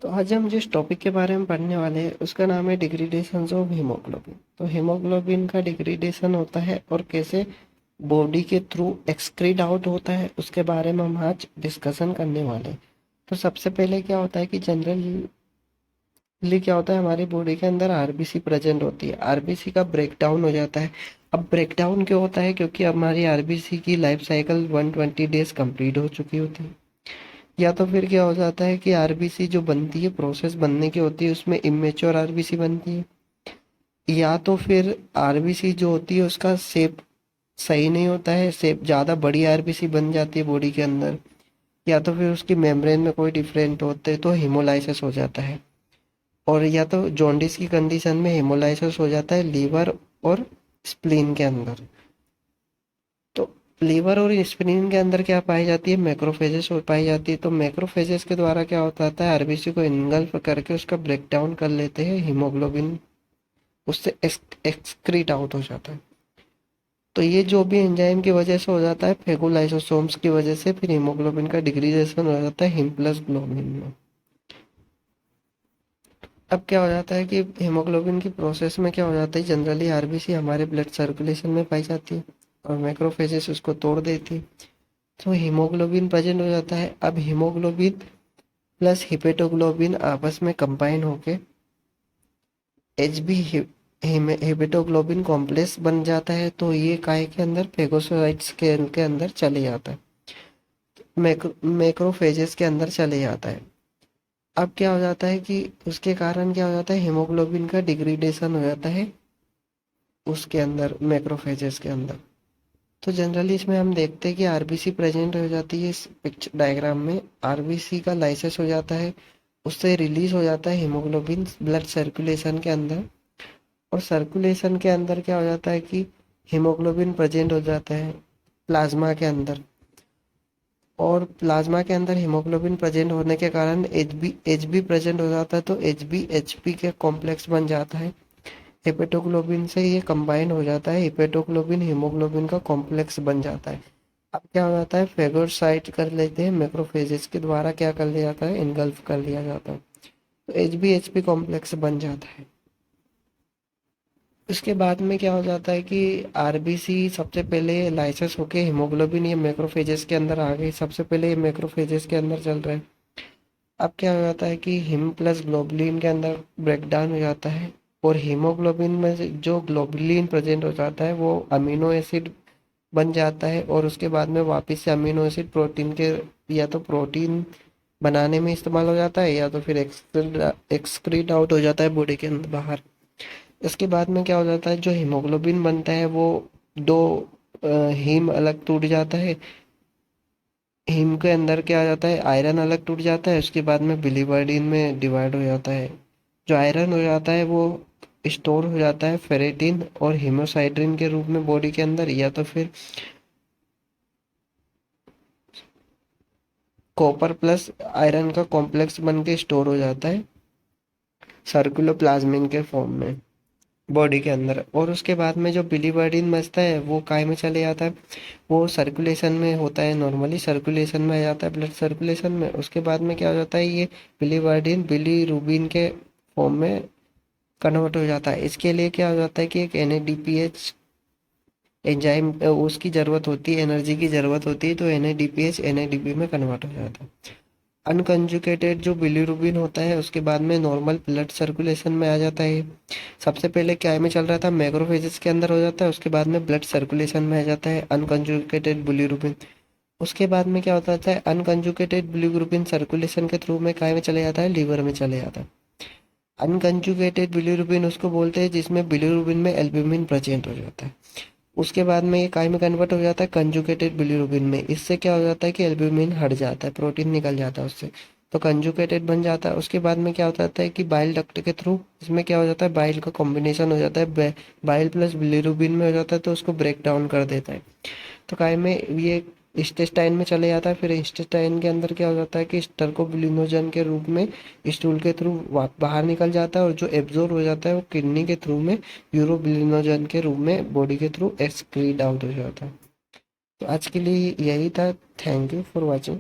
तो आज हम जिस टॉपिक के बारे में पढ़ने वाले हैं उसका नाम है डिग्रेडेशन ऑफ हीमोग्लोबिन। तो हीमोग्लोबिन का डिग्रेडेशन होता है और कैसे बॉडी के थ्रू एक्सक्रीट आउट होता है उसके बारे में हम आज डिस्कशन करने वाले हैं। तो सबसे पहले क्या होता है कि जनरली क्या होता है, हमारी बॉडी के अंदर आरबीसी प्रेजेंट होती है। आरबीसी का ब्रेकडाउन हो जाता है। अब ब्रेकडाउन क्यों होता है? क्योंकि हमारी आरबीसी की लाइफ साइकिल 120 डेज कंप्लीट हो चुकी होती है। या तो फिर क्या हो जाता है कि आरबीसी जो बनती है, प्रोसेस बनने की होती है, उसमें इमेच्योर आरबीसी बनती है। या तो फिर आरबीसी जो होती है उसका शेप सही नहीं होता है, शेप ज़्यादा बड़ी आरबीसी बन जाती है बॉडी के अंदर। या तो फिर उसकी मेम्ब्रेन में कोई डिफरेंट होते हैं तो हेमोलाइसिस हो जाता है। और या तो जॉन्डिस की कंडीशन में हेमोलाइसिस हो जाता है लीवर और स्प्लीन के अंदर। तो लीवर और स्प्लीन के अंदर क्या पाई जाती है? मैक्रोफेजेस पाई जाती है। तो मैक्रोफेजेस के द्वारा क्या होता है, आरबीसी को इनगल्फ करके उसका ब्रेकडाउन कर लेते हैं, हीमोग्लोबिन उससे एक्सक्रीट आउट हो जाता है। तो ये जो भी एंजाइम की वजह से हो जाता है, फेगोलाइसोसोम्स की वजह से फिर हीमोग्लोबिन का डिग्रेडेशन हो जाता है हिम प्लस ग्लोबिन में। अब क्या हो जाता है कि हीमोग्लोबिन की प्रोसेस में क्या हो जाता है, जनरली आरबीसी हमारे ब्लड सर्कुलेशन में पाई जाती है और मैक्रोफेजेस उसको तोड़ देती है। तो हीमोग्लोबिन प्रेजेंट हो जाता है। अब हीमोग्लोबिन प्लस हिपेटोग्लोबिन आपस में कंबाइन होके एच बी हिपेटोग्लोबिन कॉम्प्लेक्स बन जाता है। तो ये काय के अंदर फेगोसाइट्स के अंदर चले जाता है, मैक्रोफेजेस के अंदर चले जाता है। अब क्या हो जाता है कि उसके कारण क्या हो जाता है, हीमोग्लोबिन का डिग्रेडेशन हो जाता है उसके अंदर, मैक्रोफेजेस के अंदर। तो जनरली इसमें हम देखते हैं कि आरबीसी प्रेजेंट हो जाती है। इस पिक्चर डायग्राम में आरबीसी का लाइसेस हो जाता है, उससे रिलीज हो जाता है हीमोग्लोबिन ब्लड सर्कुलेशन के अंदर। और सर्कुलेशन के अंदर क्या हो जाता है कि हीमोग्लोबिन प्रेजेंट हो जाता है प्लाज्मा के अंदर। और प्लाज्मा के अंदर हीमोग्लोबिन प्रेजेंट होने के कारण एच बी प्रेजेंट हो जाता है। तो एच बी एच पी के कॉम्प्लेक्स बन जाता है। हेपेटोग्लोबिन से ये कंबाइन हो जाता है, हेपेटोग्लोबिन हीमोग्लोबिन का कॉम्प्लेक्स बन जाता है। अब क्या हो जाता है, फेगोसाइट कर लेते हैं, मैक्रोफेजेस के द्वारा क्या कर लिया जाता है, इनगल्फ कर लिया जाता है। तो H B H P complex बन जाता है। उसके बाद में क्या हो जाता है कि आरबीसी सबसे पहले लाइसेस होके हीमोग्लोबिन ये मैक्रोफेजेस के अंदर आ गई। सबसे पहले ये मैक्रोफेजेस के अंदर चल रहा है। अब क्या हो जाता है कि हिम प्लस ग्लोबुलिन के अंदर ब्रेकडाउन हो जाता है। और हीमोग्लोबिन में जो ग्लोबुलिन प्रेजेंट हो जाता है वो अमीनो एसिड बन जाता है। और उसके बाद में वापस से अमीनो एसिड प्रोटीन के, या तो प्रोटीन बनाने में इस्तेमाल हो जाता है या तो फिर एक्सक्रीट आउट हो जाता है बॉडी के अंदर बाहर। इसके बाद में क्या हो जाता है, जो हीमोग्लोबिन बनता है वो दो हीम अलग टूट जाता है। हीम के अंदर क्या आ जाता है, आयरन अलग टूट जाता है। उसके बाद में बिलीवर्डिन में डिवाइड हो जाता है। जो आयरन हो जाता है वो स्टोर हो जाता है फेरेटिन और हीमोसाइड्रिन के रूप में बॉडी के अंदर, या तो फिर कॉपर प्लस आयरन का कॉम्प्लेक्स बन के स्टोर हो जाता है सर्कुलोप्लाज्मिन के फॉर्म में बॉडी के अंदर। और उसके बाद में जो बिलीवर्डिन बचता है वो काय में चले जाता है, वो सर्कुलेशन में होता है, नॉर्मली सर्कुलेशन में आ जाता है, ब्लड सर्कुलेशन में। उसके बाद में क्या हो जाता है, ये बिलीवर्डिन बिलीरुबिन के फॉर्म में कन्वर्ट हो जाता है। इसके लिए क्या हो जाता है कि एक एनएडीपीएच एंजाइम उसकी ज़रूरत होती है, एनर्जी की ज़रूरत होती है। तो एनएडीपीएच एनएडीपी में कन्वर्ट हो जाता है। अनकंजुगेटेड जो बिलीरुबिन होता है उसके बाद में नॉर्मल ब्लड सर्कुलेशन में आ जाता है। सबसे पहले क्या में चल रहा था, मैक्रोफेजेस के अंदर हो जाता है, उसके बाद में ब्लड सर्कुलेशन में आ जाता है अनकंजुगेटेड बिलीरुबिन। उसके बाद में क्या होता है, अनकंजुगेटेड बिलीरुबिन सर्कुलेशन के थ्रू में काय में चले जाता है, लीवर में चले जाता है। अनकंजुगेटेड बिलीरुबिन उसको बोलते हैं जिसमें बिलीरुबिन में एल्ब्यूमिन प्रेजेंट हो जाता है। उसके बाद में ये काय में कन्वर्ट हो जाता है कंजुगेटेड बिलीरुबिन में। इससे क्या हो जाता है कि एल्ब्यूमिन हट जाता है, प्रोटीन निकल जाता है उससे, तो कंजुगेटेड बन जाता है। उसके बाद में क्या होता है कि बाइल डक्ट के थ्रू इसमें क्या हो जाता है, बाइल का कॉम्बिनेशन हो जाता है, बाइल प्लस बिलीरुबिन में हो जाता है, तो उसको ब्रेक डाउन कर देता है। तो काय में ये इंटेस्टाइन में चले जाता है। फिर इंटेस्टाइन के अंदर क्या हो जाता है कि स्टर्कोबिलिनोजन के रूप में स्टूल के थ्रू बाहर निकल जाता है। और जो एब्जॉर्ब हो जाता है वो किडनी के थ्रू में यूरोबिलिनोजन के रूप में बॉडी के थ्रू एक्सक्रीट आउट हो जाता है। तो आज के लिए यही था। Thank you for watching.